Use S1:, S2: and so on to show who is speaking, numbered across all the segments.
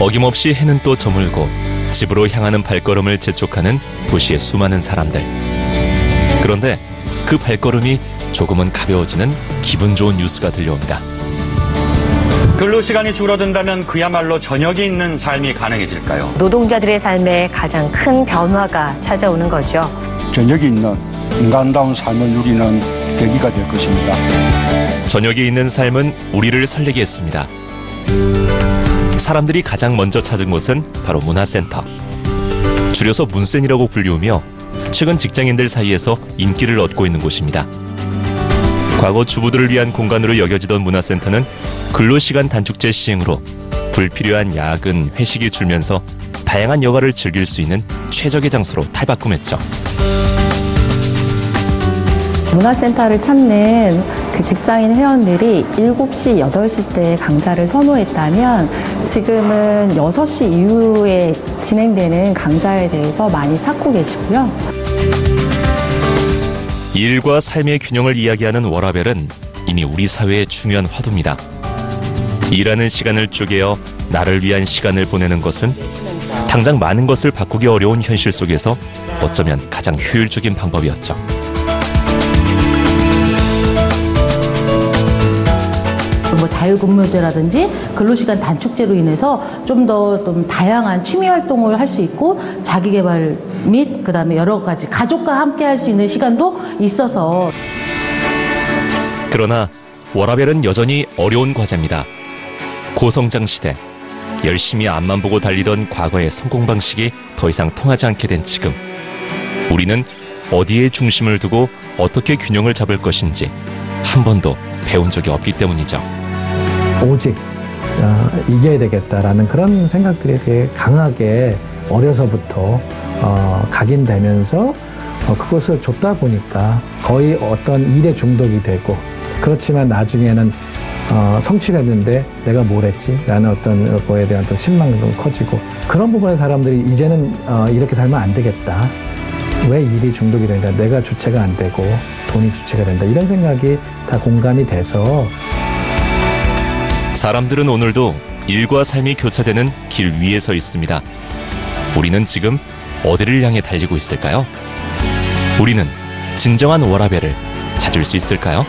S1: 어김없이 해는 또 저물고 집으로 향하는 발걸음을 재촉하는 도시의 수많은 사람들. 그런데 그 발걸음이 조금은 가벼워지는 기분 좋은 뉴스가 들려옵니다.
S2: 근로시간이 줄어든다면 그야말로 저녁이 있는 삶이 가능해질까요?
S3: 노동자들의 삶에 가장 큰 변화가 찾아오는 거죠.
S4: 저녁이 있는 인간다운 삶을 누리는 계기가 될 것입니다.
S1: 저녁에 있는 삶은 우리를 설레게 했습니다. 사람들이 가장 먼저 찾은 곳은 바로 문화센터. 줄여서 문센이라고 불리우며 최근 직장인들 사이에서 인기를 얻고 있는 곳입니다. 과거 주부들을 위한 공간으로 여겨지던 문화센터는 근로시간 단축제 시행으로 불필요한 야근, 회식이 줄면서 다양한 여가를 즐길 수 있는 최적의 장소로 탈바꿈했죠.
S5: 문화센터를 찾는 그 직장인 회원들이 7시, 8시 때 강좌를 선호했다면 지금은 6시 이후에 진행되는 강좌에 대해서 많이 찾고 계시고요.
S1: 일과 삶의 균형을 이야기하는 워라밸은 이미 우리 사회의 중요한 화두입니다. 일하는 시간을 쪼개어 나를 위한 시간을 보내는 것은 당장 많은 것을 바꾸기 어려운 현실 속에서 어쩌면 가장 효율적인 방법이었죠.
S6: 자율근무제라든지 근로시간 단축제로 인해서 좀 다양한 취미 활동을 할 수 있고 자기개발 및 그다음에 여러 가지 가족과 함께 할 수 있는 시간도 있어서.
S1: 그러나 워라밸은 여전히 어려운 과제입니다. 고성장 시대, 열심히 앞만 보고 달리던 과거의 성공 방식이 더 이상 통하지 않게 된 지금, 우리는 어디에 중심을 두고 어떻게 균형을 잡을 것인지 한 번도 배운 적이 없기 때문이죠.
S7: 오직 이겨야 되겠다라는 그런 생각들이 되게 강하게 어려서부터 각인되면서 그것을 줬다 보니까 거의 어떤 일에 중독이 되고, 그렇지만 나중에는 성취가 됐는데 내가 뭘 했지? 라는 어떤 거에 대한 어떤 실망도 커지고, 그런 부분의 사람들이 이제는 이렇게 살면 안 되겠다. 왜 일이 중독이 되니까 내가 주체가 안 되고 돈이 주체가 된다. 이런 생각이 다 공감이 돼서
S1: 사람들은 오늘도 일과 삶이 교차되는 길 위에 서 있습니다. 우리는 지금 어디를 향해 달리고 있을까요? 우리는 진정한 워라밸을 찾을 수 있을까요?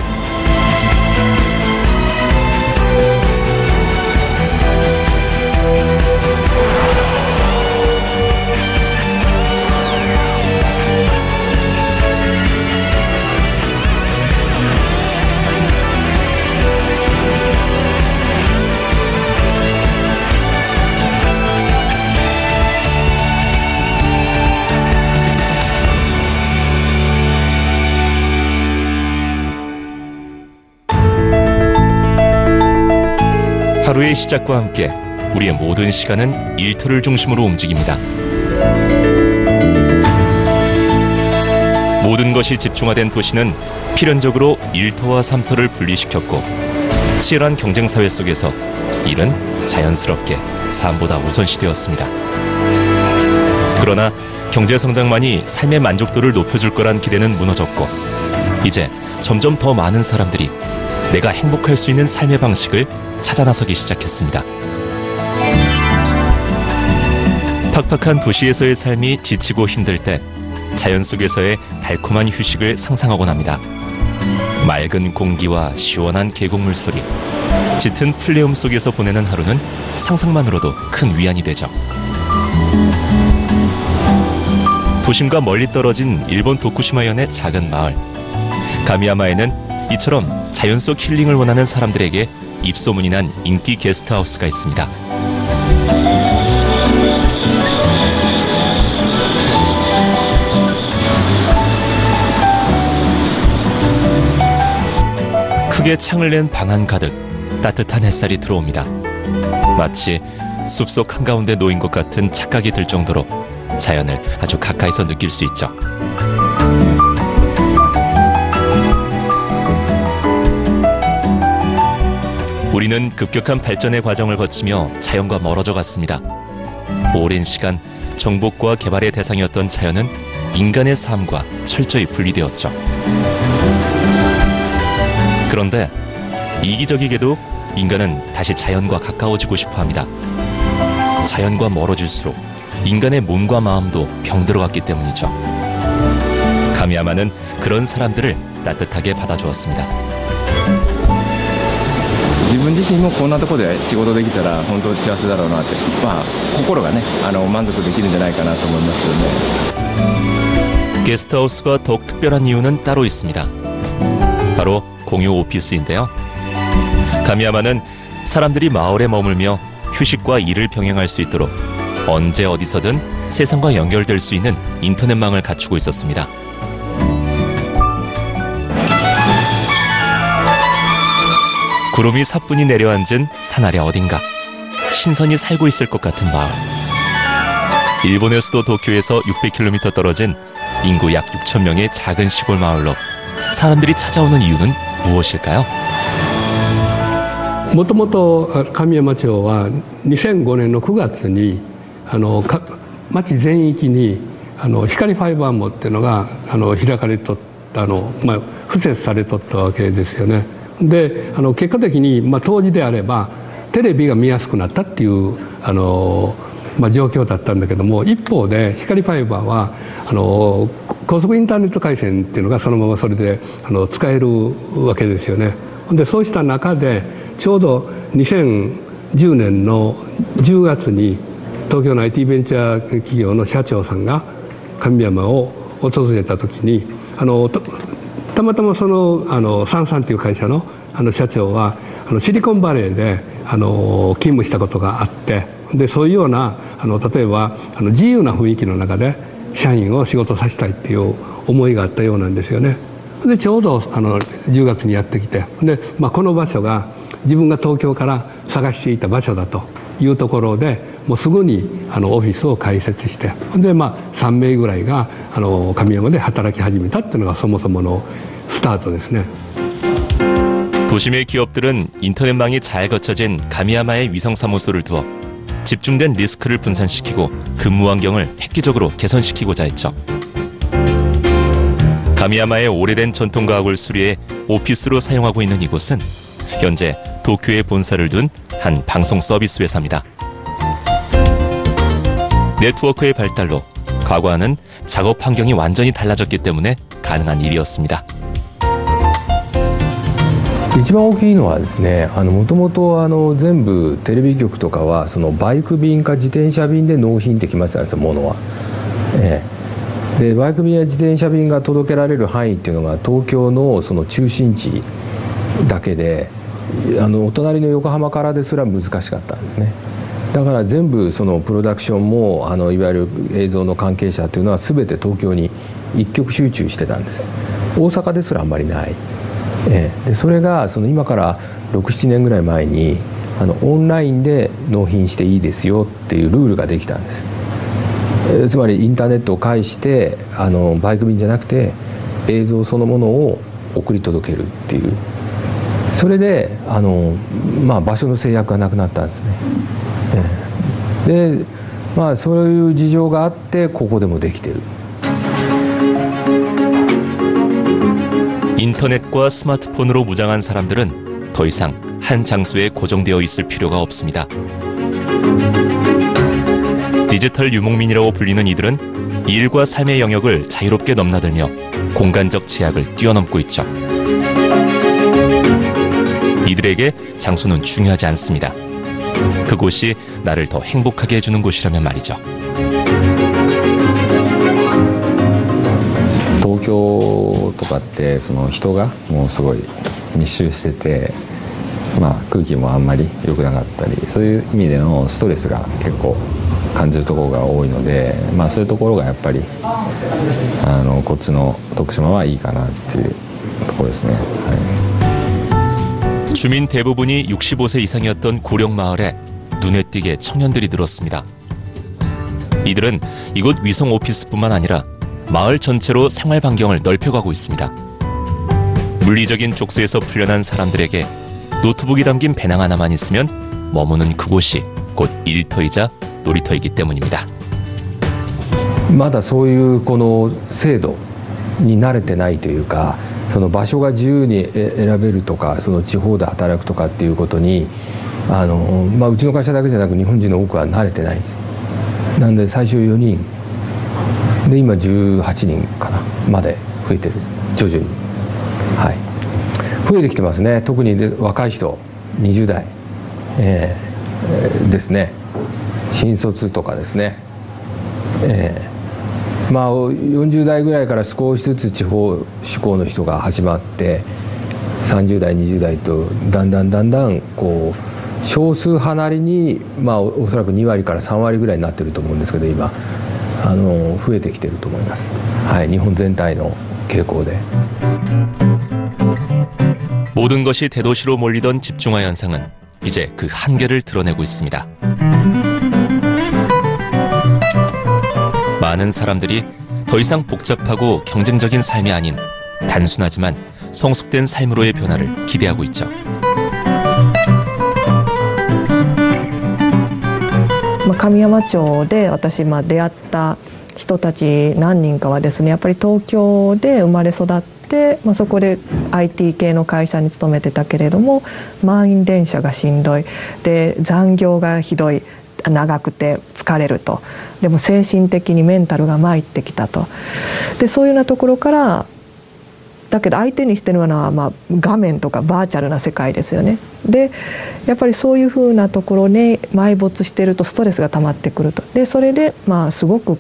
S1: 하루의 시작과 함께 우리의 모든 시간은 일터를 중심으로 움직입니다. 모든 것이 집중화된 도시는 필연적으로 일터와 삶터를 분리시켰고, 치열한 경쟁사회 속에서 일은 자연스럽게 삶보다 우선시되었습니다. 그러나 경제성장만이 삶의 만족도를 높여줄 거란 기대는 무너졌고, 이제 점점 더 많은 사람들이 내가 행복할 수 있는 삶의 방식을 찾아 나서기 시작했습니다. 팍팍한 도시에서의 삶이 지치고 힘들 때 자연 속에서의 달콤한 휴식을 상상하곤 합니다. 맑은 공기와 시원한 계곡 물소리, 짙은 풀네움 속에서 보내는 하루는 상상만으로도 큰 위안이 되죠. 도심과 멀리 떨어진 일본 도쿠시마현의 작은 마을 가미야마에는 이처럼 자연 속 힐링을 원하는 사람들에게 입소문이 난 인기 게스트하우스가 있습니다. 크게 창을 낸 방 안 가득 따뜻한 햇살이 들어옵니다. 마치 숲속 한가운데 놓인 것 같은 착각이 들 정도로 자연을 아주 가까이서 느낄 수 있죠. 우리는 급격한 발전의 과정을 거치며 자연과 멀어져 갔습니다. 오랜 시간 정복과 개발의 대상이었던 자연은 인간의 삶과 철저히 분리되었죠. 그런데 이기적이게도 인간은 다시 자연과 가까워지고 싶어 합니다. 자연과 멀어질수록 인간의 몸과 마음도 병들어갔기 때문이죠. 가미야마는 그런 사람들을 따뜻하게 받아주었습니다.
S8: 自分自身もこんなところで仕事できたら本当に幸せだろうなって、心がね満足できるんじゃないかなと思いますよね。
S1: 게스트하우스가 더욱 특별한 이유는 따로 있습니다. 바로 공유 오피스인데요. 가미야마는 사람들이 마을에 머물며 휴식과 일을 병행할 수 있도록 언제 어디서든 세상과 연결될 수 있는 인터넷망을 갖추고 있었습니다. 구름이 사뿐히 내려앉은 산 아래 어딘가 신선이 살고 있을 것 같은 마을. 일본의 수도 도쿄에서 600km 떨어진 인구 약 6천 명의 작은 시골 마을로 사람들이 찾아오는 이유는 무엇일까요?
S9: もともと神山町は2005年の9月に町全域に光ファイバー網っていうのが開かれとった敷設されとったわけですよね。で結果的に、当時であればテレビが見やすくなったっていう状況だったんだけども、一方で光ファイバーは高速インターネット回線っていうのがそのままそれで使えるわけですよね。でそうした中でちょうど2010年の10月に東京の IT ベンチャー企業の社長さんが神山を訪れた時にたまたまそのサンサンという会社の社長はシリコンバレーで勤務したことがあって、でそういうような例えば自由な雰囲気の中で社員を仕事させたいっていう思いがあったようなんですよね。でちょうど10月にやってきて、で、この場所が自分が東京から探していた場所だというところでもうすぐにオフィスを開設して、で3名ぐらいが神山で働き始めたっていうのがそもそものスタートですね。
S1: 도심의 기업들은 인터넷망이 잘 거쳐진 가미야마의 위성사무소를 두어 집중된 리스크를 분산시키고 근무 환경을 획기적으로 개선시키고자 했죠. 가미야마의 오래된 전통과학을 수리해 오피스로 사용하고 있는 이곳은 현재 도쿄에 본사를 둔 한 방송 서비스 회사입니다. 네트워크의 발달로 과거와는 작업 환경이 완전히 달라졌기 때문에 가능한 일이었습니다.
S8: 一番大きいのはですね、もともと全部テレビ局とかはそのバイク便か自転車便で納品ってきましたんですよ、物は。でバイク便や自転車便が届けられる範囲っていうのが東京のその中心地だけで、お隣の横浜からですら難しかったんですね。だから全部そのプロダクションもいわゆる映像の関係者っていうのは全て東京に一極集中してたんです。大阪ですらあんまりない。でそれが今から6、7年ぐらい前にオンラインで納品していいですよっていうルールができたんです。つまりインターネットを介してバイク便じゃなくて映像そのものを送り届けるっていう、それで場所の制約がなくなったんですね。でそういう事情があってここでもできてる。
S1: 인터넷과 스마트폰으로 무장한 사람들은 더 이상 한 장소에 고정되어 있을 필요가 없습니다. 디지털 유목민이라고 불리는 이들은 일과 삶의 영역을 자유롭게 넘나들며 공간적 제약을 뛰어넘고 있죠. 이들에게 장소는 중요하지 않습니다. 그곳이 나를 더 행복하게 해주는 곳이라면 말이죠.
S8: 東京とかってその人がもうすごい密集してて、空気もあんまり良くなかったり、そういう意味でのストレスが結構感じるところが多いので、そういうところがやっぱりこっちの徳島はいいかなっていうところですね。
S1: 주민 대부분이 65세 이상이었던 고령 마을에 눈에 띄게 청년들이 늘었습니다. 이들은 이곳 위성 오피스뿐만 아니라 마을 전체로 생활 반경을 넓혀가고 있습니다. 물리적인 족쇄에서 풀려난 사람들에게 노트북이 담긴 배낭 하나만 있으면 머무는 그곳이 곧 일터이자 놀이터이기 때문입니다.
S8: まだそういうこの制度に慣れてないというか、その場所が自由に選べるとか、その地方で働くとかっていうことにうちの会社だけじゃなく日本人の多くは慣れてないんです。なので最初4人で今18人かなまで増えてる、徐々に、はい、増えてきてますね。特に若い人20代、ですね。新卒とかですね、40代ぐらいから少しずつ地方志向の人が始まって30代20代とだんだんこう少数派なりに、おそらく2割から3割ぐらいになってると思うんですけど今増えてきてると思います、はい、日本全体の傾向で。
S1: 모든 것이 대도시로 몰리던 집중화 현상은 이제 그 한계를 드러내고 있습니다. 많은 사람들이 더 이상 복잡하고 경쟁적인 삶이 아닌 단순하지만 성숙된 삶으로의 변화를 기대하고 있죠.
S10: 神山町で私出会った人たち何人かはですね、やっぱり東京で生まれ育って、そこで IT 系の会社に勤めてたけれども、満員電車がしんどいで残業がひどい、長くて疲れると、でも精神的にメンタルが参ってきたと。でそういうようなところから、だけど相手にしてるのは画面とかバーチャルな世界ですよね。でやっぱりそういうふうなところに埋没してるとストレスが溜まってくると。でそれですごく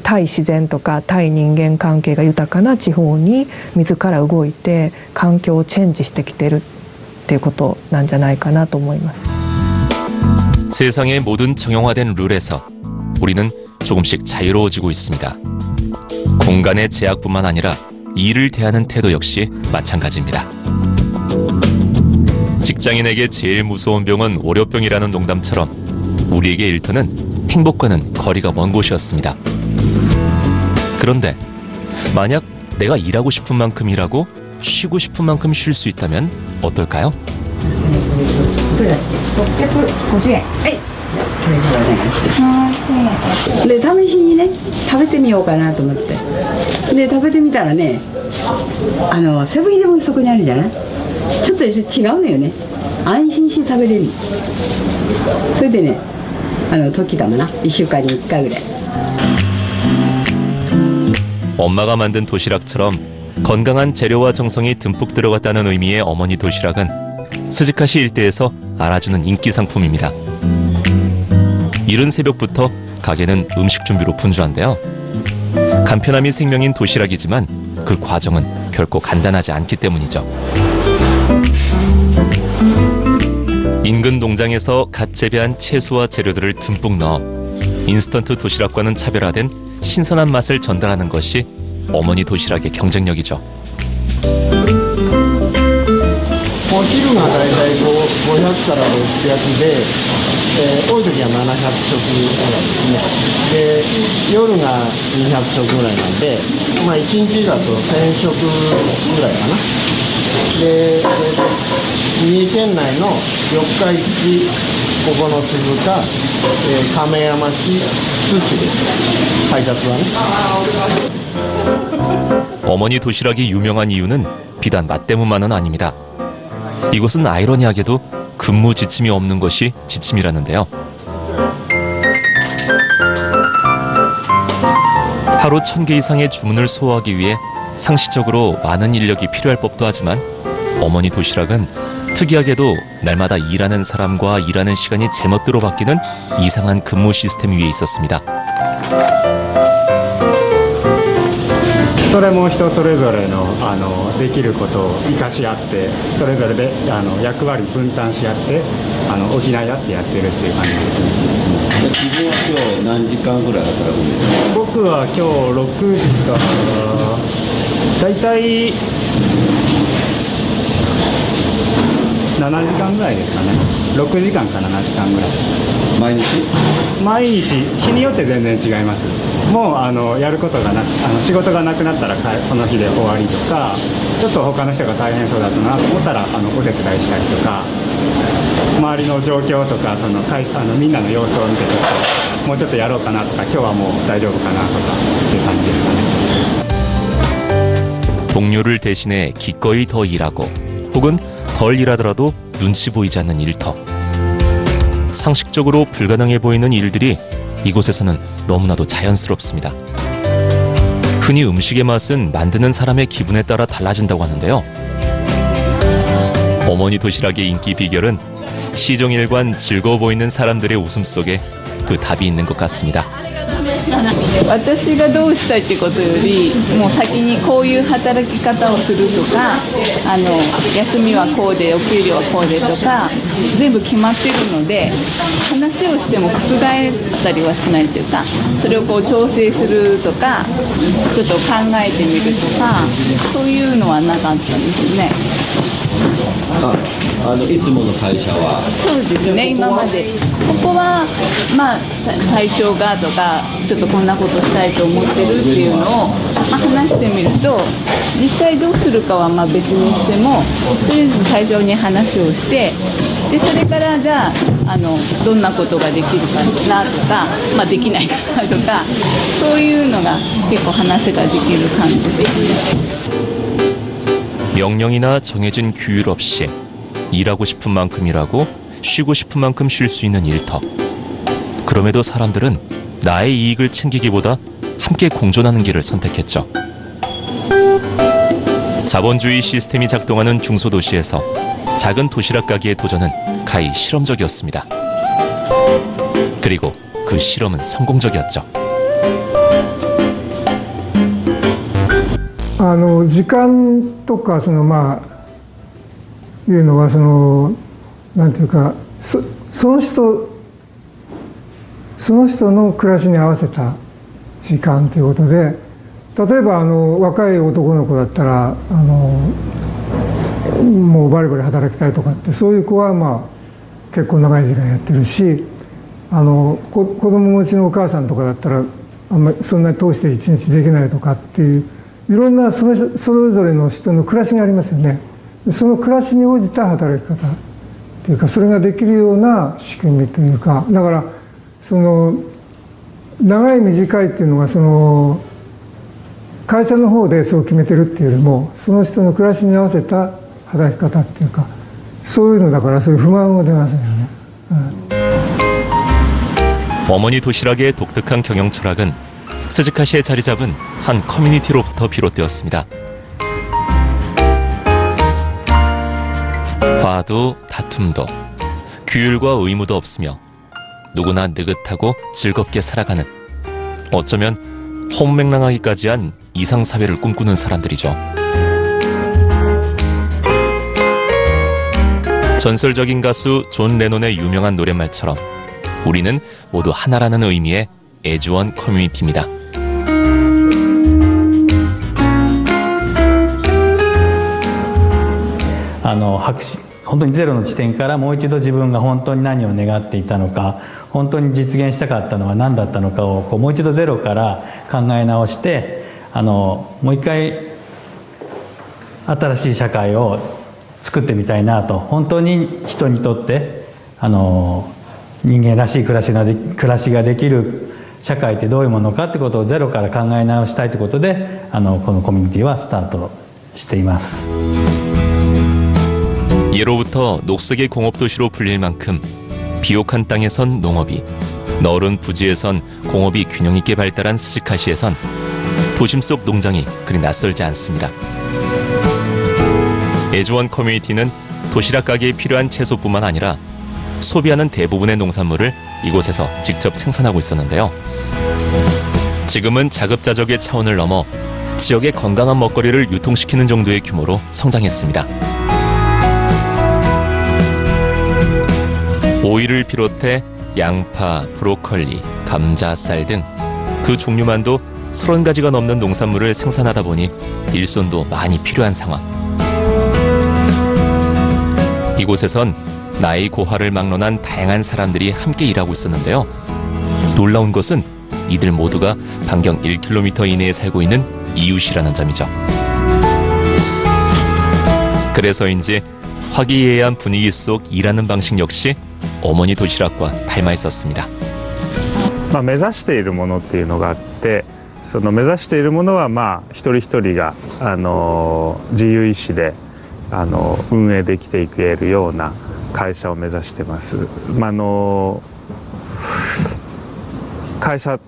S10: 対自然とか対人間関係が豊かな地方に自ら動いて環境をチェンジしてきてるっていうことなんじゃないかなと思います。
S1: 세상의 모든 정형화된 룰에서 우리는 조금씩 자유로워지고 있습니다. 공간의 제약뿐만 아니라 일을 대하는 태도 역시 마찬가지입니다. 직장인에게 제일 무서운 병은 월요병이라는 농담처럼 우리에게 일터는 행복과는 거리가 먼 곳이었습니다. 그런데 만약 내가 일하고 싶은 만큼 일하고 쉬고 싶은 만큼 쉴 수 있다면 어떨까요?
S11: 650円。はい。で試しにね食べてみようかなと思って、で食べてみたらね、セブンイレブンそこにあるじゃない。ちょっと違うのよね。安心して食べれる。それでね、時だもな1週間に1回ぐらい。
S1: 엄마가 만든 도시락처럼 건강한 재료와 정성이 듬뿍 들어갔다는 의미의 어머니 도시락은 스즈카시 일대에서 알아주는 인기 상품입니다. 이른 새벽부터 가게는 음식 준비로 분주한데요. 간편함이 생명인 도시락이지만 그 과정은 결코 간단하지 않기 때문이죠. 인근 농장에서 갓 재배한 채소와 재료들을 듬뿍 넣어 인스턴트 도시락과는 차별화된 신선한 맛을 전달하는 것이 어머니 도시락의 경쟁력이죠.
S12: お昼がだいたい500から600で、多い時は700食ぐらいですね。で夜が200食ぐらいなんで、1日だと1000食ぐらいかな。で三重県内の四日市、ここの鈴鹿、亀山市、津市です。配達はね。
S1: 어머니 도시락이 유명한 이유는 비단 맛 때문만은 아닙니다. 이곳은 아이러니하게도 근무 지침이 없는 것이 지침이라는데요. 하루 1000개 이상의 주문을 소화하기 위해 상시적으로 많은 인력이 필요할 법도 하지만 어머니 도시락은 특이하게도 날마다 일하는 사람과 일하는 시간이 제멋대로 바뀌는 이상한 근무 시스템 위에 있었습니다.
S13: それも人それぞれのできることを生かし合ってそれぞれで役割分担し合って補い合ってやってるっていう感じですね。
S14: 自分は今日何時間ぐらい働くんですか？
S13: 僕は今日6時からだいたい7時間ぐらいですかね。6時間か7時間ぐらい。毎日日によって全然違います。もうやることが仕事がなくなったらその日で終わりとか、ちょっと他の人が大変そうだったなと思ったらお手伝いしたりとか、周りの状況とかみんなの様子を見てもうちょっとやろうかなとか、今日はもう大丈夫かなとかっていう感じですかね。
S1: 동료를 대신해 기꺼이 더 일하고 혹은 덜 일하더라도 눈치 보이지 않는 일터. 상식적으로 불가능해 보이는 일들이 이곳에서는 너무나도 자연스럽습니다. 흔히 음식의 맛은 만드는 사람의 기분에 따라 달라진다고 하는데요. 어머니 도시락의 인기 비결은 시종일관 즐거워 보이는 사람들의 웃음 속에 그 답이 있는 것 같습니다.
S15: 私がどうしたいってことよりもう先にこういう働き方をするとか休みはこうでお給料はこうでとか全部決まってるので話をしても覆ったりはしないというかそれをこう調整するとかちょっと考えてみるとかそういうのはなかったんですよね。
S14: いつもの会社は
S15: そうですね、今までここはまあ体調がとかちょっとこんなことしたいと思ってるっていうのを、話してみると実際どうするかはまあ別にしてもとりあえず最初に話をしてでそれからじゃあどんなことができるかなとか、できないかなとかそういうのが結構話ができる感じです。
S1: 명령이나 정해진 규율 없이 일하고 싶은 만큼 일하고 쉬고 싶은 만큼 쉴 수 있는 일터. 그럼에도 사람들은 나의 이익을 챙기기보다 함께 공존하는 길을 선택했죠. 자본주의 시스템이 작동하는 중소도시에서 작은 도시락 가게의 도전은 가히 실험적이었습니다. 그리고 그 실험은 성공적이었죠.
S16: 時間とかいうのはなんていうかその人の暮らしに合わせた時間ということで、例えば若い男の子だったらもうバリバリ働きたいとかってそういう子は結構長い時間やってるし、子供持ちのお母さんとかだったらあんまりそんなに通して一日できないとかっていう。 いろんなそれぞれの人の暮らしがありますよね。その暮らしに応じた働き方というかそれができるような仕組みというか、だから長い短いっていうのが会社の方でそう決めてるっていうよりもその人の暮らしに合わせた働き方っていうかそういうのだからそういう不満が出ますよね。
S1: 어머니 도시락의 독특한 경영 철학은 스즈카시에 자리 잡은 한 커뮤니티로부터 비롯되었습니다. 화도 다툼도 규율과 의무도 없으며 누구나 느긋하고 즐겁게 살아가는 어쩌면 험맹랑하기까지 한 이상사회를 꿈꾸는 사람들이죠. 전설적인 가수 존 레논의 유명한 노랫말처럼 우리는 모두 하나라는 의미의 애주원 커뮤니티입니다.
S17: 本当にゼロの地点からもう一度自分が本当に何を願っていたのか本当に実現したかったのは何だったのかをもう一度ゼロから考え直してもう一回新しい社会を作ってみたいなと本当に人にとって人間らしい暮らしができる社会ってどういうものかってことをゼロから考え直したいということでこのコミュニティはスタートしています。
S1: 예로부터 녹색의 공업도시로 불릴 만큼 비옥한 땅에선 농업이, 너른 부지에선 공업이 균형 있게 발달한 스즈카시에선 도심 속 농장이 그리 낯설지 않습니다. 애주원 커뮤니티는 도시락 가게에 필요한 채소뿐만 아니라 소비하는 대부분의 농산물을 이곳에서 직접 생산하고 있었는데요. 지금은 자급자족의 차원을 넘어 지역의 건강한 먹거리를 유통시키는 정도의 규모로 성장했습니다. 오이를 비롯해 양파, 브로콜리, 감자, 쌀 등 그 종류만도 30가지가 넘는 농산물을 생산하다 보니 일손도 많이 필요한 상황. 이곳에선 나이 고하를 막론한 다양한 사람들이 함께 일하고 있었는데요. 놀라운 것은 이들 모두가 반경 1km 이내에 살고 있는 이웃이라는 점이죠. 그래서인지 화기애애한 분위기 속 일하는 방식 역시 어머니 도시락과 닮아 있었습니다.
S18: 目指しているものっていうのがあって、その目指しているものは一人一人が自由意志で運営できていけるような会社を目指してます。会社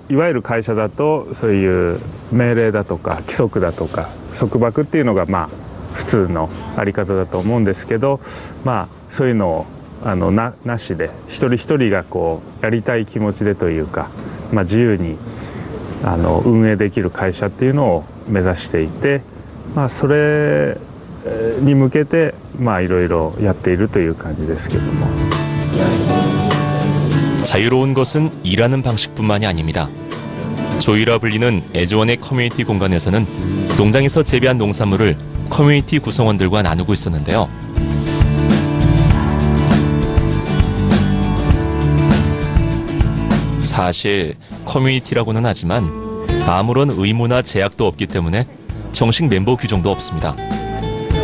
S18: いわゆる会社だとそういう命令だとか規則だとか束縛っていうのが普通のあり方だと思うんですけど、そういうのをなしで一人一人がこうやりたい気持ちでというか、自由に運営できる会社っていうのを目指していて、それに向けていろいろやっているという感じですけども。
S1: 자유로운 것은 일하는 방식뿐만이 아닙니다. 조이라 불리는 애즈원의 커뮤니티 공간에서는 농장에서 재배한 농산물을 커뮤니티 구성원들과 나누고 있었는데요. 사실 커뮤니티라고는 하지만 아무런 의무나 제약도 없기 때문에 정식 멤버 규정도 없습니다.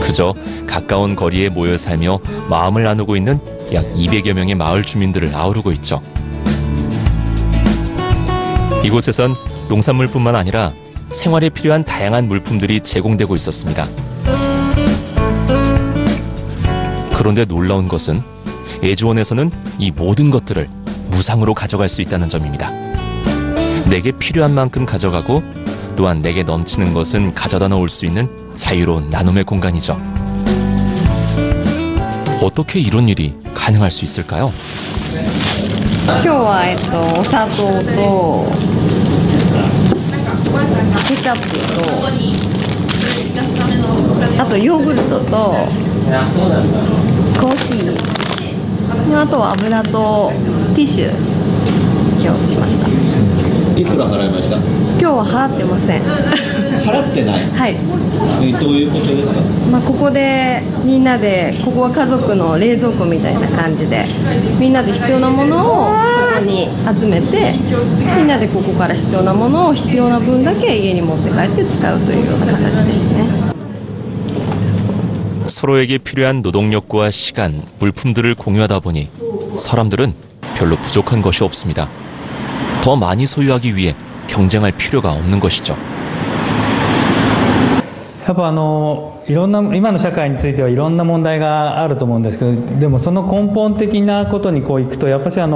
S1: 그저 가까운 거리에 모여 살며 마음을 나누고 있는 약 200여 명의 마을 주민들을 아우르고 있죠. 이곳에선 농산물뿐만 아니라 생활에 필요한 다양한 물품들이 제공되고 있었습니다. 그런데 놀라운 것은 애즈원에서는 이 모든 것들을 무상으로 가져갈 수 있다는 점입니다. 내게 필요한 만큼 가져가고 또한 내게 넘치는 것은 가져다 놓을 수 있는 자유로운 나눔의 공간이죠. 어떻게 이런 일이 가능할 수 있을까요?
S19: 今日はお砂糖とケチャップとあとヨーグルトとコーヒー、あとは油とティッシュ今日しました。
S14: いくら払いました？
S19: 今日は払ってません。
S14: 払ってない。
S19: はい。
S14: どういうことですか？
S19: ここでみんなで、ここは家族の冷蔵庫みたいな感じで、みんなで必要なものをここに集めて、みんなでここから必要なものを必要な分だけ家に持って帰って使うというような形ですね。
S1: 서로에게 필요한 노동력과 시간, 물품들을 공유하다 보니 사람들은 별로 부족한 것이 없습니다. 더 많이 소유하기 위해 경쟁할 필요가 없는 것이죠.
S17: やっぱいろんな今の社会についてはいろんな問題があると思うんですけど、でもその根本的なことにいくとやっぱり人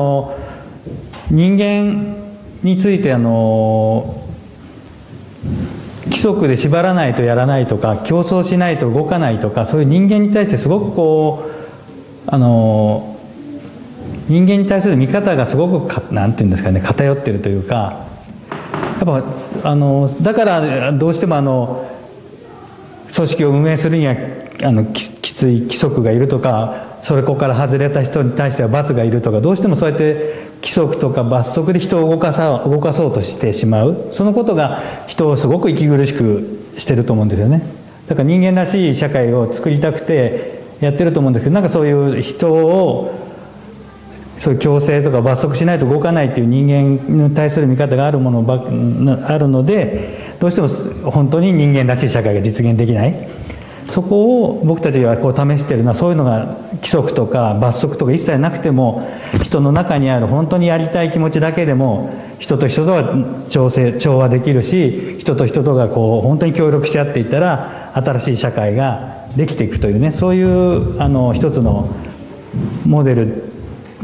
S17: 間について規則で縛らないとやらないとか競争しないと動かないとか、そういう人間に対してすごく人間に対する見方がすごくなんていうんですかね、偏ってるというか、やっぱだからどうしても組織を運営するにはきつい規則がいるとか、そこから外れた人に対しては罰がいるとか、どうしてもそうやって規則とか罰則で人を動かそうとしてしまう、そのことが人をすごく息苦しくしてると思うんですよね。だから人間らしい社会を作りたくてやってると思うんですけど、なんかそういう人をそういう強制とか罰則しないと動かないっていう人間に対する見方があるので、どうしても本当に人間らしい社会が実現できない。そこを僕たちが試しているのは、そういうのが規則とか罰則とか一切なくても、人の中にある本当にやりたい気持ちだけでも人と人とは調和できるし、人と人とが本当に協力し合っていったら新しい社会ができていくというね、そういう一つのモデル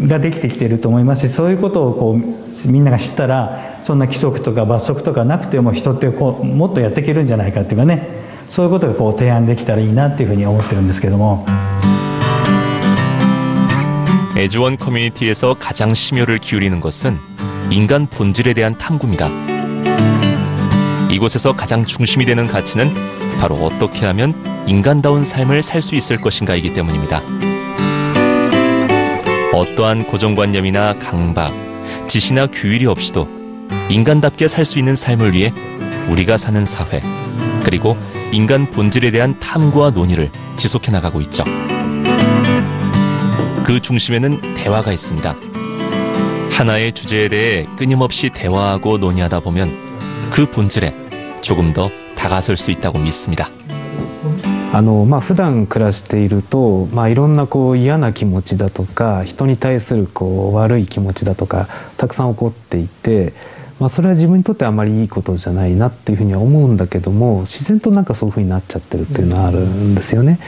S17: ができてきていると思いますし、そういうことをみんなが知ったら、そんな規則とか罰則とかなくても人ってもっとやっていけるんじゃないかっていうかね、そういうことが提案できたらいいなっていうふうに思ってるんですけども。
S1: 애즈원 커뮤니티에서 가장 심혈을 기울이는 것은 인간 본질에 대한 탐구입니다. 이곳에서 가장 중심이 되는 가치는 바로 어떻게 하면 인간다운 삶을 살 수 있을 것인가이기 때문입니다. 어떠한 고정관념이나 강박, 지시나 규율이 없이도 인간답게 살 수 있는 삶을 위해 우리가 사는 사회, 그리고 인간 본질에 대한 탐구와 논의를 지속해 나가고 있죠. 그 중심에는 대화가 있습니다. 하나의 주제에 대해 끊임없이 대화하고 논의하다 보면 그 본질에 조금 더 다가설 수 있다고 믿습니다.
S20: 普段暮らしていると、いろんな嫌な気持ちだとか人に対する悪い気持ちだとかたくさん起こっていて、それは自分にとってあまりいいことじゃないなっていうふうには思うんだけども、自然となんかそういうふうになっちゃってるっていうのはあるんですよね。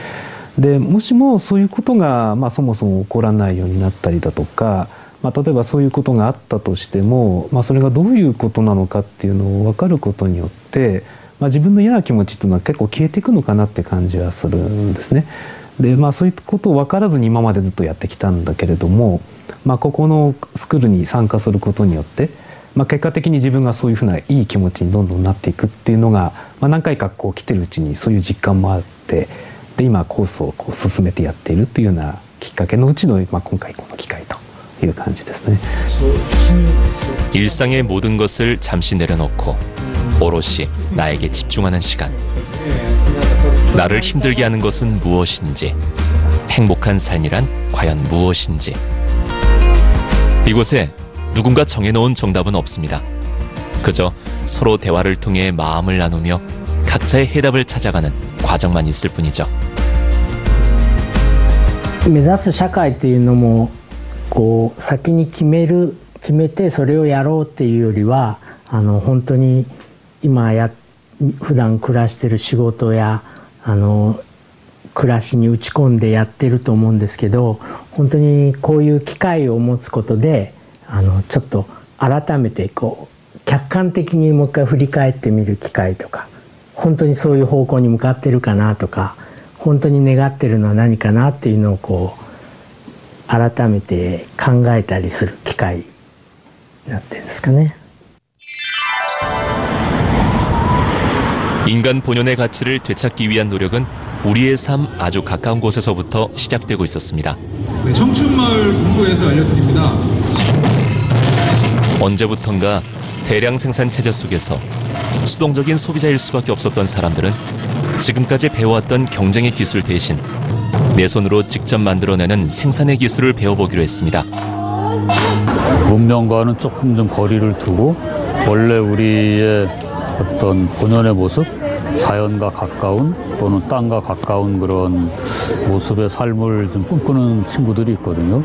S20: でもしもそういうことが、そもそも起こらないようになったりだとか、例えばそういうことがあったとしても、それがどういうことなのかっていうのを分かることによって、自分の嫌な気持ちっていうのは結構消えていくのかなって感じはするんですね。でそういうことを分からずに今までずっとやってきたんだけれども、ここのスクールに参加することによって、結果的に自分がそういうふうないい気持ちにどんどんなっていくっていうのが、何回か来てるうちにそういう実感もあって、で今コースを進めてやっているっていうようなきっかけのうちの、今回この機会という感じですね。
S1: 일상의 모든 것을 잠시 내려놓고 오롯이 나에게 집중하는 시간. 나를 힘들게 하는 것은 무엇인지, 행복한 삶이란 과연 무엇인지. 이곳에 누군가 정해놓은 정답은 없습니다. 그저 서로 대화를 통해 마음을 나누며 각자의 해답을 찾아가는 과정만 있을 뿐이죠.
S21: 目指す社会っていうのもこう先に決めてそれをやろうっていうよりは本当に今普段暮らしてる仕事や暮らしに打ち込んでやってると思うんですけど、本当にこういう機会を持つことでちょっと改めて客観的にもう一回振り返ってみる機会とか、本当にそういう方向に向かってるかなとか、本当に願ってるのは何かなっていうのを改めて考えたりする機会になってるんですかね。
S1: 인간 본연의 가치를 되찾기 위한 노력은 우리의 삶 아주 가까운 곳에서부터 시작되고 있었습니다.
S22: 네, 청춘마을 본부에서 알려드립니다.
S1: 언제부턴가 대량 생산 체제 속에서 수동적인 소비자일 수밖에 없었던 사람들은 지금까지 배워왔던 경쟁의 기술 대신 내 손으로 직접 만들어내는 생산의 기술을 배워보기로 했습니다.
S23: 문명과는 조금 좀 거리를 두고 원래 우리의 어떤 본연의 모습, 자연과 가까운 또는 땅과 가까운 그런 모습의 삶을 좀 꿈꾸는 친구들이 있거든요.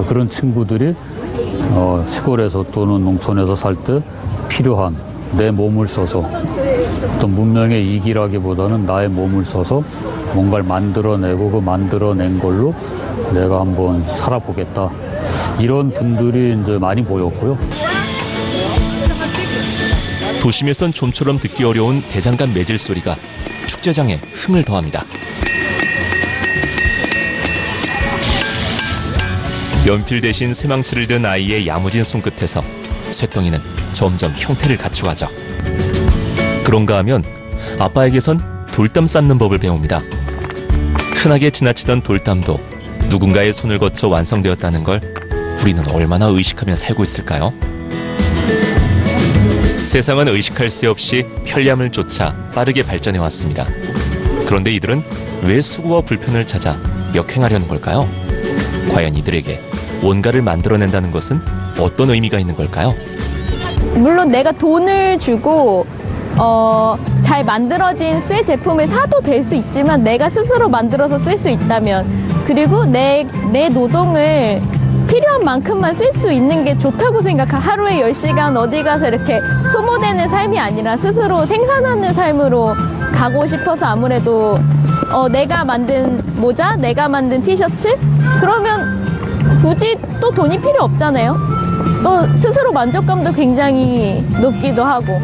S23: 그런 친구들이 시골에서 또는 농촌에서 살 때 필요한 내 몸을 써서 어떤 문명의 이기라기보다는 나의 몸을 써서 뭔가를 만들어내고 그 만들어낸 걸로 내가 한번 살아보겠다. 이런 분들이 이제 많이 보였고요.
S1: 도심에선 좀처럼 듣기 어려운 대장간 매질 소리가 축제장에 흥을 더합니다. 연필 대신 쇠망치를 든 아이의 야무진 손끝에서 쇳덩이는 점점 형태를 갖추어가죠. 그런가 하면 아빠에게선 돌담 쌓는 법을 배웁니다. 흔하게 지나치던 돌담도 누군가의 손을 거쳐 완성되었다는 걸 우리는 얼마나 의식하며 살고 있을까요? 세상은 의식할 새 없이 편리함을 쫓아 빠르게 발전해 왔습니다. 그런데 이들은 왜 수고와 불편을 찾아 역행하려는 걸까요? 과연 이들에게 뭔가를 만들어낸다는 것은 어떤 의미가 있는 걸까요?
S24: 물론 내가 돈을 주고 잘 만들어진 쇠 제품을 사도 될 수 있지만 내가 스스로 만들어서 쓸 수 있다면, 그리고 내 노동을 필요한 만큼만 쓸 수 있는 게 좋다고 생각하. 하루에 10시간 어디 가서 이렇게 소모되는 삶이 아니라 스스로 생산하는 삶으로 가고 싶어서 아무래도 내가 만든 모자, 내가 만든 티셔츠? 그러면 굳이 또 돈이 필요 없잖아요. 또 스스로 만족감도 굉장히 높기도 하고.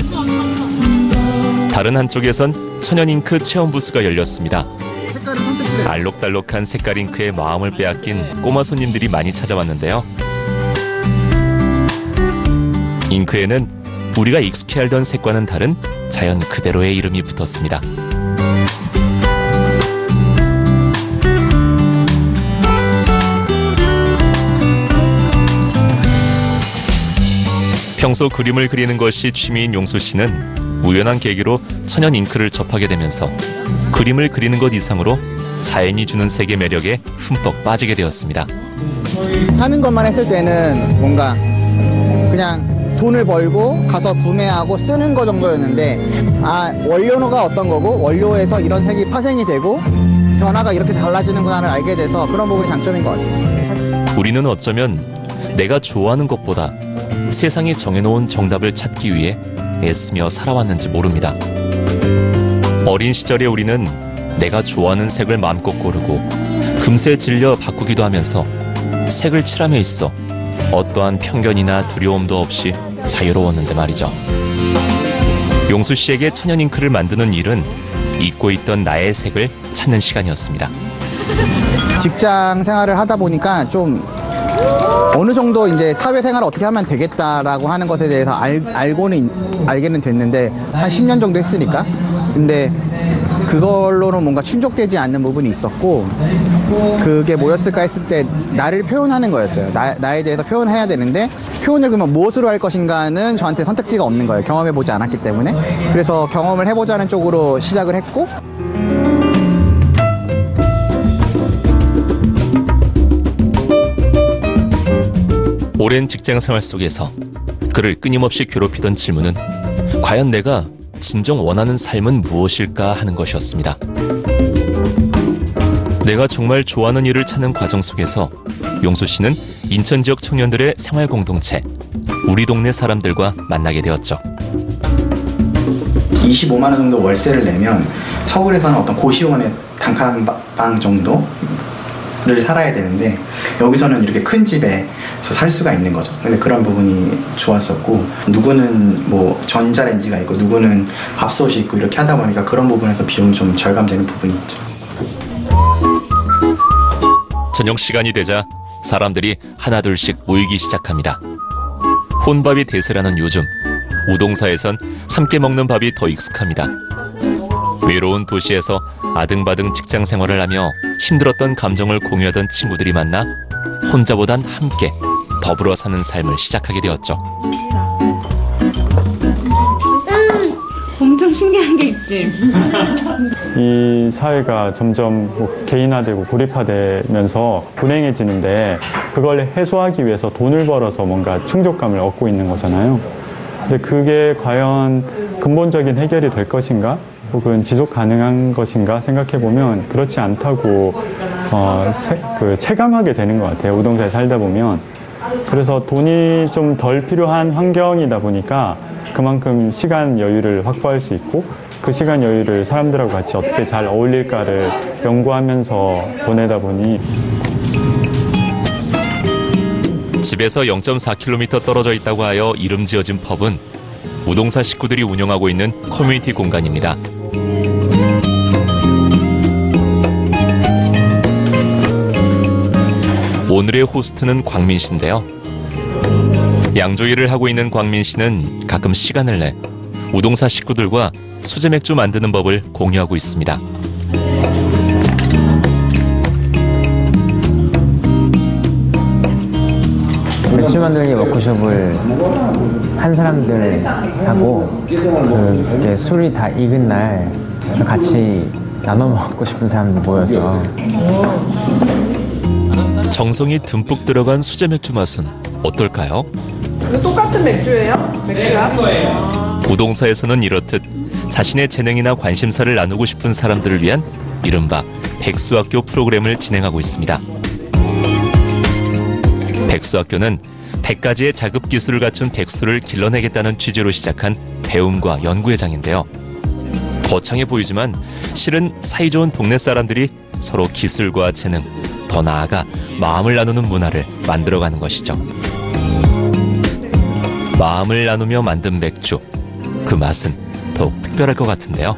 S1: 다른 한쪽에선 천연잉크 체험 부스가 열렸습니다. 알록달록한 색깔 잉크에 마음을 빼앗긴 꼬마 손님들이 많이 찾아왔는데요. 잉크에는 우리가 익숙해 알던 색과는 다른 자연 그대로의 이름이 붙었습니다. 평소 그림을 그리는 것이 취미인 용수 씨는 우연한 계기로 천연 잉크를 접하게 되면서 그림을 그리는 것 이상으로 자연이 주는 색의 매력에 흠뻑 빠지게 되었습니다.
S25: 사는 것만 했을 때는 뭔가 그냥 돈을 벌고 가서 구매하고 쓰는 거 정도였는데, 원료가 어떤 거고 원료에서 이런 색이 파생이 되고 변화가 이렇게 달라지는구나를 알게 돼서 그런 부분이 장점인 것 같아요.
S1: 우리는 어쩌면 내가 좋아하는 것보다 세상이 정해놓은 정답을 찾기 위해 애쓰며 살아왔는지 모릅니다. 어린 시절에 우리는 내가 좋아하는 색을 마음껏 고르고 금세 질려 바꾸기도 하면서 색을 칠함에 있어 어떠한 편견이나 두려움도 없이 자유로웠는데 말이죠. 용수 씨에게 천연 잉크를 만드는 일은 잊고 있던 나의 색을 찾는 시간이었습니다.
S25: 직장 생활을 하다 보니까 좀 어느 정도 이제 사회생활을 어떻게 하면 되겠다라고 하는 것에 대해서 알게는 됐는데 한 10년 정도 했으니까. 근데 그걸로는 뭔가 충족되지 않는 부분이 있었고, 그게 뭐였을까 했을 때 나를 표현하는 거였어요. 나에 대해서 표현해야 되는데 표현을 그러면 무엇으로 할 것인가는 저한테 선택지가 없는 거예요. 경험해보지 않았기 때문에. 그래서 경험을 해보자는 쪽으로 시작을 했고,
S1: 오랜 직장 생활 속에서 그를 끊임없이 괴롭히던 질문은 과연 내가 진정 원하는 삶은 무엇일까 하는 것이었습니다. 내가 정말 좋아하는 일을 찾는 과정 속에서 용수 씨는 인천 지역 청년들의 생활 공동체 우리 동네 사람들과 만나게 되었죠.
S25: 25만 원 정도 월세를 내면 서울에서는 어떤 고시원의 단칸방 정도를 살아야 되는데 여기서는 이렇게 큰 집에 살 수가 있는 거죠. 근데 그런 부분이 좋았었고, 누구는 뭐 전자레인지가 있고 누구는 밥솥이 있고 이렇게 하다 보니까 그런 부분에서 비용이 좀 절감되는 부분이 있죠.
S1: 저녁 시간이 되자 사람들이 하나둘씩 모이기 시작합니다. 혼밥이 대세라는 요즘, 우동사에선 함께 먹는 밥이 더 익숙합니다. 외로운 도시에서 아등바등 직장 생활을 하며 힘들었던 감정을 공유하던 친구들이 만나 혼자보단 함께 더불어 사는 삶을 시작하게 되었죠.
S15: 엄청 신기한 게 있지.
S2: 이 사회가 점점 개인화되고 고립화되면서 불행해지는데 그걸 해소하기 위해서 돈을 벌어서 뭔가 충족감을 얻고 있는 거잖아요. 근데 그게 과연 근본적인 해결이 될 것인가? 혹은 지속 가능한 것인가 생각해보면 그렇지 않다고 체감하게 되는 것 같아요. 우동사에 살다 보면. 그래서 돈이 좀 덜 필요한 환경이다 보니까 그만큼 시간 여유를 확보할 수 있고, 그 시간 여유를 사람들하고 같이 어떻게 잘 어울릴까를 연구하면서 보내다 보니
S1: 집에서 0.4km 떨어져 있다고 하여 이름 지어진 펍은 우동사 식구들이 운영하고 있는 커뮤니티 공간입니다. 오늘의 호스트는 광민 씨인데요. 양조일을 하고 있는 광민 씨는 가끔 시간을 내 우동사 식구들과 수제 맥주 만드는 법을 공유하고 있습니다.
S3: 맥주 만들기 워크숍을 한 사람들하고 술이 다 익은 날 같이 나눠 먹고 싶은 사람들 모여서
S1: 정성이 듬뿍 들어간 수제 맥주 맛은 어떨까요?
S4: 이거 똑같은 맥주예요? 맥주야?
S1: 우동사에서는 이렇듯 자신의 재능이나 관심사를 나누고 싶은 사람들을 위한 이른바 백수학교 프로그램을 진행하고 있습니다. 백수학교는 100가지의 자급 기술을 갖춘 백수를 길러내겠다는 취지로 시작한 배움과 연구의 장인데요. 거창해 보이지만 실은 사이좋은 동네 사람들이 서로 기술과 재능, 더 나아가 마음을 나누는 문화를 만들어가는 것이죠. 마음을 나누며 만든 맥주, 그 맛은 더욱 특별할 것 같은데요.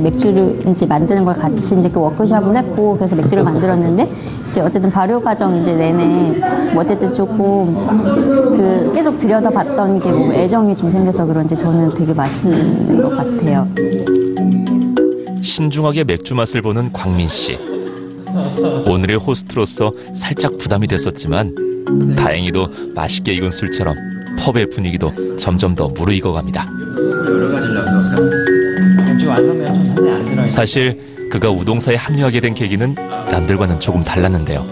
S5: 맥주를 이제 만드는 걸 같이 이제 그 워크숍을 했고, 그래서 맥주를 만들었는데 이제 어쨌든 발효 과정 이제 내내 뭐 어쨌든 조금 계속 들여다봤던 게 뭐 애정이 좀 생겨서 그런지 저는 되게 맛있는 것 같아요.
S1: 신중하게 맥주 맛을 보는 광민 씨. 오늘의 호스트로서 살짝 부담이 됐었지만 다행히도 맛있게 익은 술처럼 펍의 분위기도 점점 더 무르익어갑니다. 사실 그가 우동사에 합류하게 된 계기는 남들과는 조금 달랐는데요.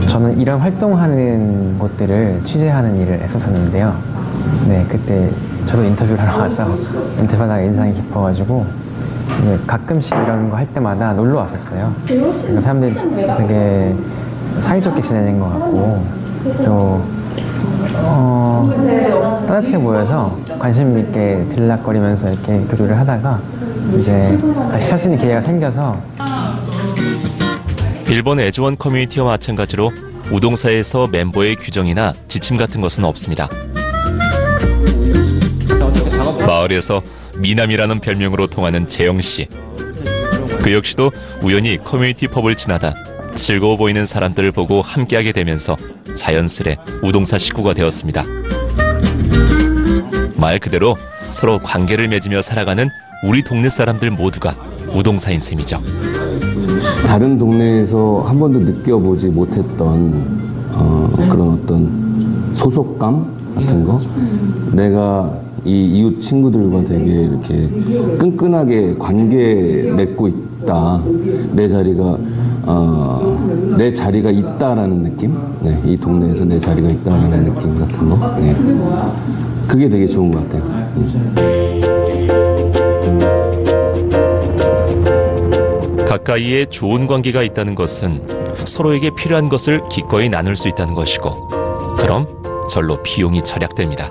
S3: 저는 이런 활동하는 곳들을 취재하는 일을 했었었는데요. 네, 그때 저도 인터뷰를 하러 와서 인터뷰하다가 인상이 깊어가지고 가끔씩 이런 거 할 때마다 놀러 왔었어요. 그러니까 사람들이 되게 사이좋게 지내는 것 같고 또 따뜻해 보여서 관심 있게 들락거리면서 이렇게 교류를 하다가 이제 다시 찾는 기회가 생겨서
S1: 일본 애즈원 커뮤니티와 마찬가지로 우동사에서 멤버의 규정이나 지침 같은 것은 없습니다. 마을에서 미남이라는 별명으로 통하는 재영씨. 그 역시도 우연히 커뮤니티 펍을 지나다 즐거워 보이는 사람들을 보고 함께하게 되면서 자연스레 우동사 식구가 되었습니다. 말 그대로 서로 관계를 맺으며 살아가는 우리 동네 사람들 모두가 우동사인 셈이죠.
S6: 다른 동네에서 한 번도 느껴보지 못했던 그런 어떤 소속감 같은 거, 내가 이 이웃 친구들과 되게 이렇게 끈끈하게 관계 맺고 있다, 내 자리가 있다라는 느낌, 네, 이 동네에서 내 자리가 있다라는 느낌 같은 거, 네. 그게 되게 좋은 것 같아요.
S1: 가까이에 좋은 관계가 있다는 것은 서로에게 필요한 것을 기꺼이 나눌 수 있다는 것이고, 그럼 절로 비용이 절약됩니다.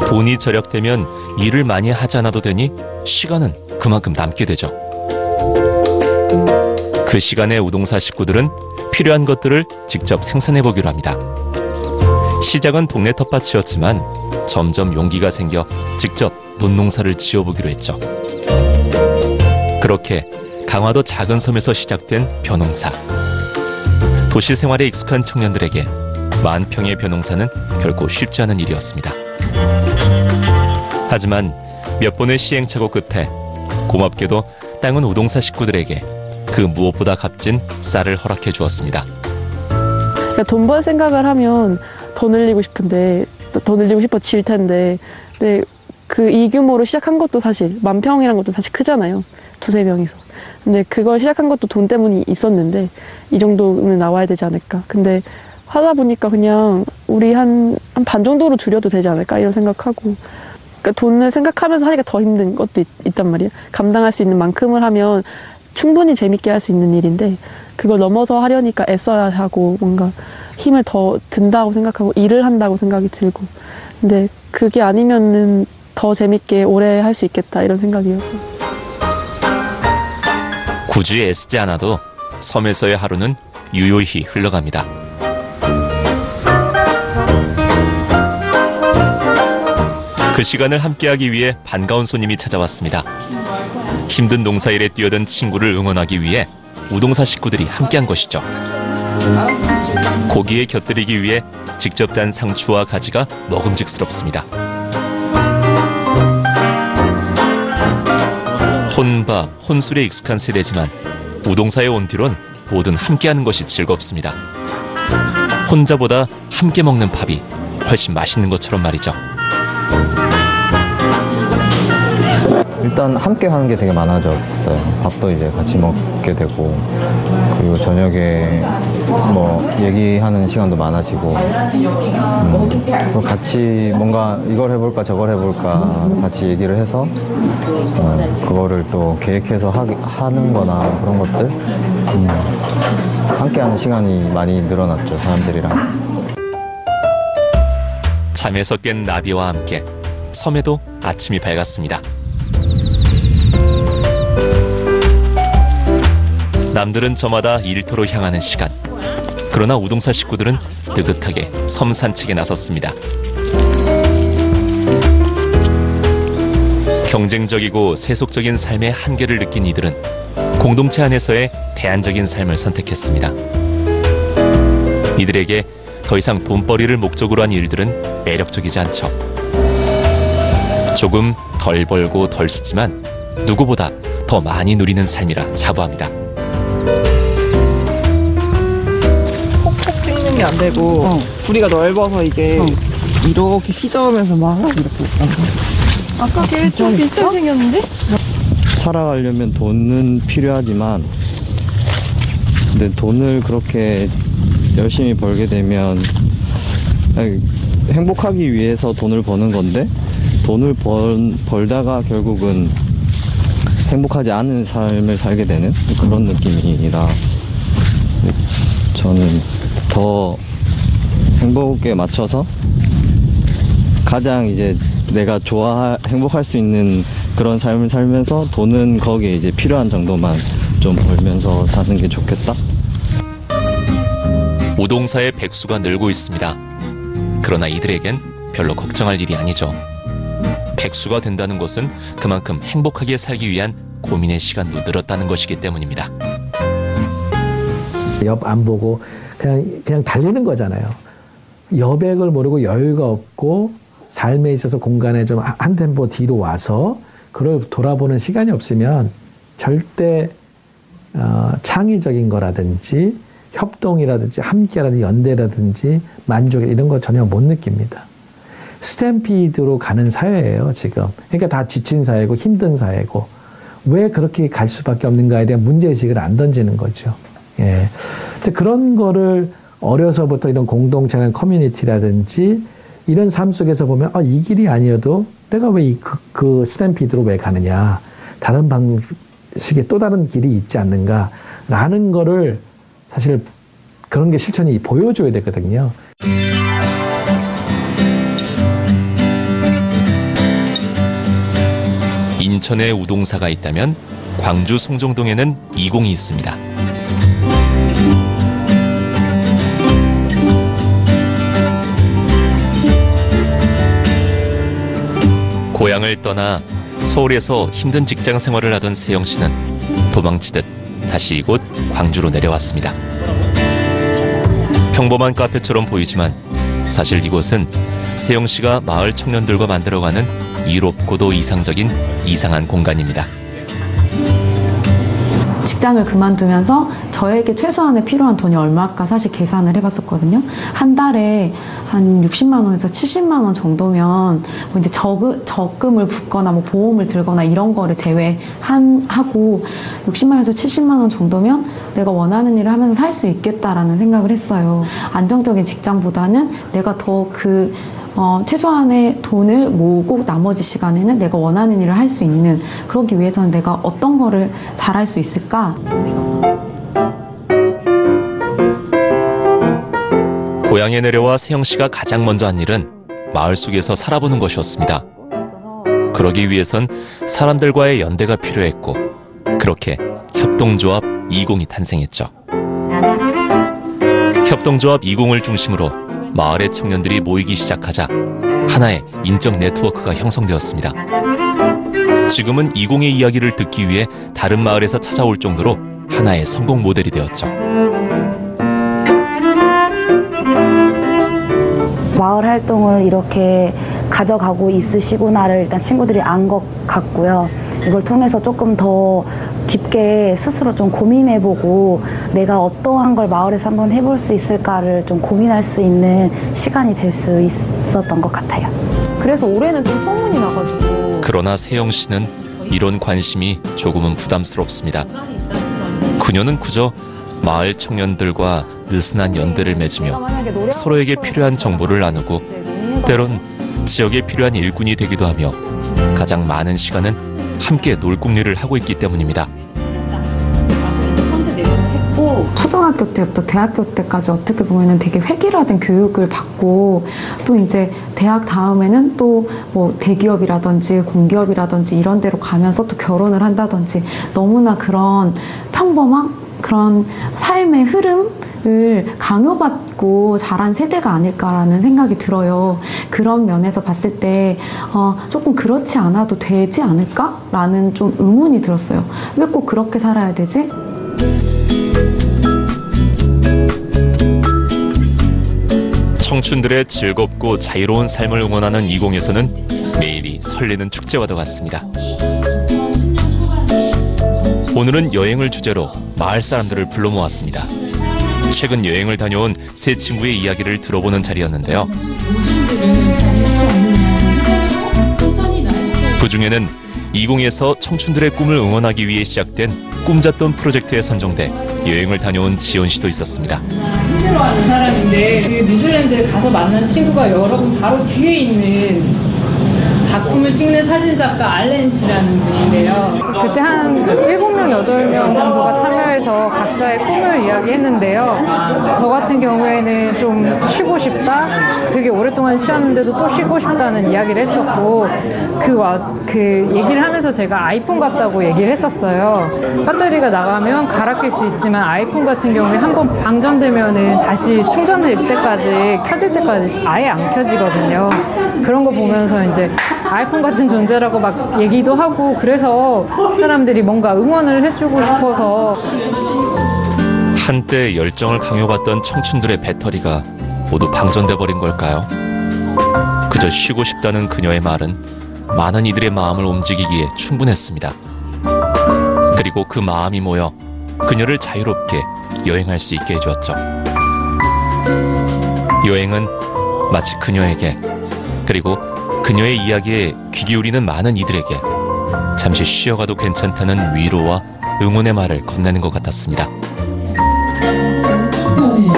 S1: 돈이 절약되면 일을 많이 하지 않아도 되니 시간은 그만큼 남게 되죠. 그 시간에 우동사 식구들은 필요한 것들을 직접 생산해보기로 합니다. 시작은 동네 텃밭이었지만 점점 용기가 생겨 직접 논농사를 지어보기로 했죠. 그렇게 강화도 작은 섬에서 시작된 벼농사. 도시 생활에 익숙한 청년들에게 만 평의 벼농사는 결코 쉽지 않은 일이었습니다. 하지만 몇 번의 시행착오 끝에 고맙게도 땅은 우동사 식구들에게 그 무엇보다 값진 쌀을 허락해 주었습니다.
S7: 그러니까 돈 벌 생각을 하면 더 늘리고 싶어질 텐데, 근데 이 규모로 시작한 것도 사실 만 평이란 것도 사실 크잖아요. 두세 명이서. 근데 그걸 시작한 것도 돈 때문이 있었는데 이 정도는 나와야 되지 않을까. 근데 하다 보니까 그냥 우리 한 반 정도로 줄여도 되지 않을까 이런 생각하고, 그러니까 돈을 생각하면서 하니까 더 힘든 것도 있단 말이에요. 감당할 수 있는 만큼을 하면 충분히 재밌게 할 수 있는 일인데 그걸 넘어서 하려니까 애써야 하고 뭔가 힘을 더 든다고 생각하고 일을 한다고 생각이 들고, 근데 그게 아니면은 더 재밌게 오래 할 수 있겠다 이런 생각이어서.
S1: 굳이 애쓰지 않아도 섬에서의 하루는 유유히 흘러갑니다. 그 시간을 함께하기 위해 반가운 손님이 찾아왔습니다. 힘든 농사일에 뛰어든 친구를 응원하기 위해 우동사 식구들이 함께한 것이죠. 고기에 곁들이기 위해 직접 딴 상추와 가지가 먹음직스럽습니다. 혼밥, 혼술에 익숙한 세대지만 우동사에 온 뒤론 뭐든 함께하는 것이 즐겁습니다. 혼자보다 함께 먹는 밥이 훨씬 맛있는 것처럼 말이죠.
S8: 일단 함께 하는 게 되게 많아졌어요. 밥도 이제 같이 먹게 되고, 그리고 저녁에 뭐 얘기하는 시간도 많아지고, 같이 뭔가 이걸 해볼까 저걸 해볼까 같이 얘기를 해서 그거를 또 계획해서 하는 거나 그런 것들, 함께 하는 시간이 많이 늘어났죠, 사람들이랑.
S1: 잠에서 깬 나비와 함께 섬에도 아침이 밝았습니다. 남들은 저마다 일터로 향하는 시간. 그러나 우동사 식구들은 느긋하게 섬 산책에 나섰습니다. 경쟁적이고 세속적인 삶의 한계를 느낀 이들은 공동체 안에서의 대안적인 삶을 선택했습니다. 이들에게 더 이상 돈벌이를 목적으로 한 일들은 매력적이지 않죠. 조금 덜 벌고 덜 쓰지만 누구보다 더 많이 누리는 삶이라 자부합니다.
S4: 콕콕 찍는 게 안 되고 부리가 넓어서 이게 이렇게 휘저으면서 막 이렇게. 아까 걔 좀 비슷하게 생겼는데?
S8: 살아가려면 돈은 필요하지만, 근데 돈을 그렇게 열심히 벌게 되면 행복하기 위해서 돈을 버는 건데, 돈을 벌다가 결국은 행복하지 않은 삶을 살게 되는 그런 느낌이라, 저는 더 행복에 맞춰서 가장 이제 내가 행복할 수 있는 그런 삶을 살면서 돈은 거기에 이제 필요한 정도만 좀 벌면서 사는 게 좋겠다.
S1: 우동사의 백수가 늘고 있습니다. 그러나 이들에겐 별로 걱정할 일이 아니죠. 백수가 된다는 것은 그만큼 행복하게 살기 위한 고민의 시간도 늘었다는 것이기 때문입니다.
S9: 옆 안 보고 그냥 달리는 거잖아요. 여백을 모르고 여유가 없고 삶에 있어서 공간에 좀 한 템포 뒤로 와서 그걸 돌아보는 시간이 없으면 절대 창의적인 거라든지 협동이라든지 함께라든지 연대라든지 만족 이런 거 전혀 못 느낍니다. 스탬피드로 가는 사회예요, 지금. 그러니까 다 지친 사회고 힘든 사회고 왜 그렇게 갈 수밖에 없는가에 대한 문제의식을 안 던지는 거죠. 예. 근데 그런 거를 어려서부터 이런 공동체나 커뮤니티라든지 이런 삶 속에서 보면 이 길이 아니어도 내가 왜 그 스탬피드로 왜 가느냐. 다른 방식의 또 다른 길이 있지 않는가라는 거를 사실 그런 게 실천이 보여줘야 되거든요.
S1: 인천에 우동사가 있다면 광주 송정동에는 이공이 있습니다. 고향을 떠나 서울에서 힘든 직장 생활을 하던 세영 씨는 도망치듯 다시 이곳 광주로 내려왔습니다. 평범한 카페처럼 보이지만 사실 이곳은 세영 씨가 마을 청년들과 만들어가는 이롭고도 이상적인 이상한 공간입니다.
S10: 직장을 그만두면서 저에게 최소한의 필요한 돈이 얼마일까 사실 계산을 해봤었거든요. 한 달에 한 60만 원에서 70만 원 정도면 뭐 이제 적금을 붓거나 뭐 보험을 들거나 이런 거를 제외하고 60만 원에서 70만 원 정도면 내가 원하는 일을 하면서 살 수 있겠다라는 생각을 했어요. 안정적인 직장보다는 내가 더 최소한의 돈을 모으고 나머지 시간에는 내가 원하는 일을 할 수 있는, 그러기 위해서는 내가 어떤 거를 잘할 수 있을까?
S1: 고향에 내려와 세영 씨가 가장 먼저 한 일은 마을 속에서 살아보는 것이었습니다. 그러기 위해선 사람들과의 연대가 필요했고 그렇게 협동조합 20이 탄생했죠. 협동조합 20을 중심으로 마을의 청년들이 모이기 시작하자 하나의 인적 네트워크가 형성되었습니다. 지금은 20의 이야기를 듣기 위해 다른 마을에서 찾아올 정도로 하나의 성공 모델이 되었죠.
S11: 마을 활동을 이렇게 가져가고 있으시구나를 일단 친구들이 안 것 같고요. 이걸 통해서 조금 더 깊게 스스로 좀 고민해보고 내가 어떠한 걸 마을에서 한번 해볼 수 있을까를 좀 고민할 수 있는 시간이 될 수 있었던 것 같아요.
S10: 그래서 올해는 좀 소문이 나가지고.
S1: 그러나 세영 씨는 이런 관심이 조금은 부담스럽습니다. 그녀는 그저 마을 청년들과 느슨한 연대를 맺으며 서로에게 필요한 정보를 나누고 때론 지역에 필요한 일꾼이 되기도 하며 가장 많은 시간은 함께 놀궁리를 하고 있기 때문입니다.
S10: 초등학교 때부터 대학교 때까지 어떻게 보면 되게 획일화된 교육을 받고 또 이제 대학 다음에는 또 뭐 대기업이라든지 공기업이라든지 이런 데로 가면서 또 결혼을 한다든지 너무나 그런 평범한 그런 삶의 흐름을 강요받고 자란 세대가 아닐까라는 생각이 들어요. 그런 면에서 봤을 때 조금 그렇지 않아도 되지 않을까라는 좀 의문이 들었어요. 왜 꼭 그렇게 살아야 되지?
S1: 청춘들의 즐겁고 자유로운 삶을 응원하는 20에서는 매일이 설레는 축제와도 같습니다. 오늘은 여행을 주제로 마을 사람들을 불러 모았습니다. 최근 여행을 다녀온 세 친구의 이야기를 들어보는 자리였는데요. 그중에는 20에서 청춘들의 꿈을 응원하기 위해 시작된 꿈잡던 프로젝트에 선정돼 여행을 다녀온 지연 씨도 있었습니다.
S12: 힘들어하는 사람인데 그 뉴질랜드에 가서 만난 친구가 여러분 바로 뒤에 있는 작품을 찍는 사진작가 알렌 씨라는 분인데요. 그때 한 7명, 8명 정도가 참여해서 각자의 꿈을 이야기했는데요. 저 같은 경우에는 좀 쉬고 싶다, 되게 오랫동안 쉬었는데도 또 쉬고 싶다는 이야기를 했었고, 그 얘기를 하면서 제가 아이폰 같다고 얘기를 했었어요. 배터리가 나가면 갈아 낄 수 있지만 아이폰 같은 경우에 한번 방전되면은 다시 충전될 때까지, 켜질 때까지 아예 안 켜지거든요. 그런 거 보면서 이제 아이폰 같은 존재라고 막 얘기도 하고, 그래서 사람들이 뭔가 응원을 해주고 싶어서.
S1: 한때 열정을 강요받던 청춘들의 배터리가 모두 방전돼 버린 걸까요? 그저 쉬고 싶다는 그녀의 말은 많은 이들의 마음을 움직이기에 충분했습니다. 그리고 그 마음이 모여 그녀를 자유롭게 여행할 수 있게 해주었죠. 여행은 마치 그녀에게, 그리고 그녀의 이야기에 귀 기울이는 많은 이들에게 잠시 쉬어가도 괜찮다는 위로와 응원의 말을 건네는 것 같았습니다.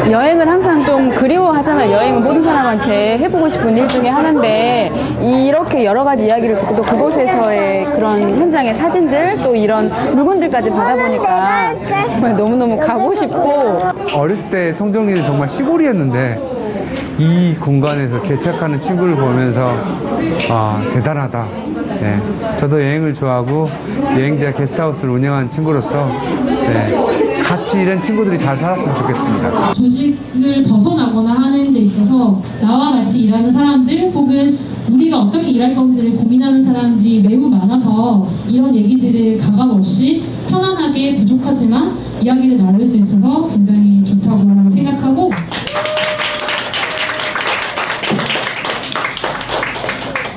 S13: 여행을 항상 좀 그리워하잖아요. 여행은 모든 사람한테 해보고 싶은 일 중에 하나인데, 이렇게 여러 가지 이야기를 듣고 또 그곳에서의 그런 현장의 사진들, 또 이런 물건들까지 받아보니까 정말 너무너무 가고 싶고.
S14: 어렸을 때 성정리는 정말 시골이었는데 이 공간에서 개척하는 친구를 보면서 대단하다. 네, 저도 여행을 좋아하고 여행자 게스트하우스를 운영한 친구로서 같이 이런 친구들이 잘 살았으면 좋겠습니다.
S16: 조직을 벗어나거나 하는 데 있어서 나와 같이 일하는 사람들, 혹은 우리가 어떻게 일할 건지를 고민하는 사람들이 매우 많아서 이런 얘기들을 가감 없이 편안하게, 부족하지만 이야기를 나눌 수 있어서 굉장히 좋다고 생각하고,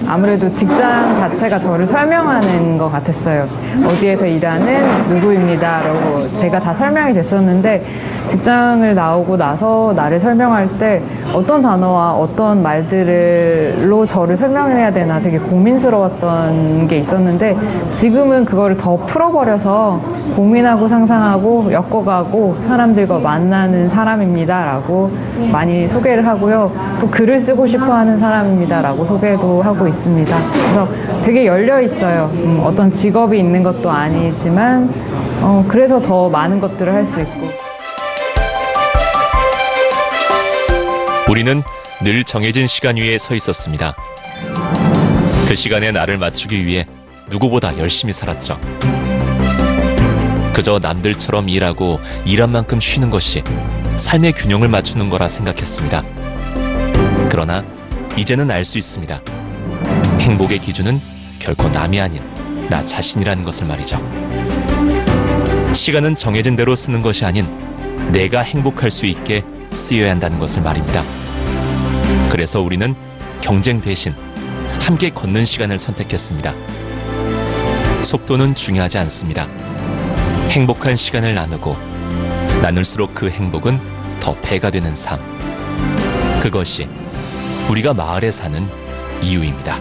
S12: 아무래도 직장 자체가 저를 설명하는 것 같았어요. 어디에서 일하는 누구입니다 라고 제가 다 설명이 됐었는데, 직장을 나오고 나서 나를 설명할 때 어떤 단어와 어떤 말들로 저를 설명해야 되나 되게 고민스러웠던 게 있었는데, 지금은 그거를 더 풀어버려서 고민하고 상상하고 엮어가고 사람들과 만나는 사람입니다 라고 많이 소개를 하고요. 또 글을 쓰고 싶어하는 사람입니다 라고 소개도 하고 있습니다. 그래서 되게 열려 있어요. 어떤 직업이 있는 것도 아니지만 그래서 더 많은 것들을 할 수 있고.
S1: 우리는 늘 정해진 시간 위에 서 있었습니다. 그 시간에 나를 맞추기 위해 누구보다 열심히 살았죠. 그저 남들처럼 일하고 일한 만큼 쉬는 것이 삶의 균형을 맞추는 거라 생각했습니다. 그러나 이제는 알 수 있습니다. 행복의 기준은 결코 남이 아닌 나 자신이라는 것을 말이죠. 시간은 정해진 대로 쓰는 것이 아닌 내가 행복할 수 있게 쓰여야 한다는 것을 말입니다. 그래서 우리는 경쟁 대신 함께 걷는 시간을 선택했습니다. 속도는 중요하지 않습니다. 행복한 시간을 나눌수록 그 행복은 더 배가 되는 삶. 그것이 우리가 마을에 사는 이유입니다.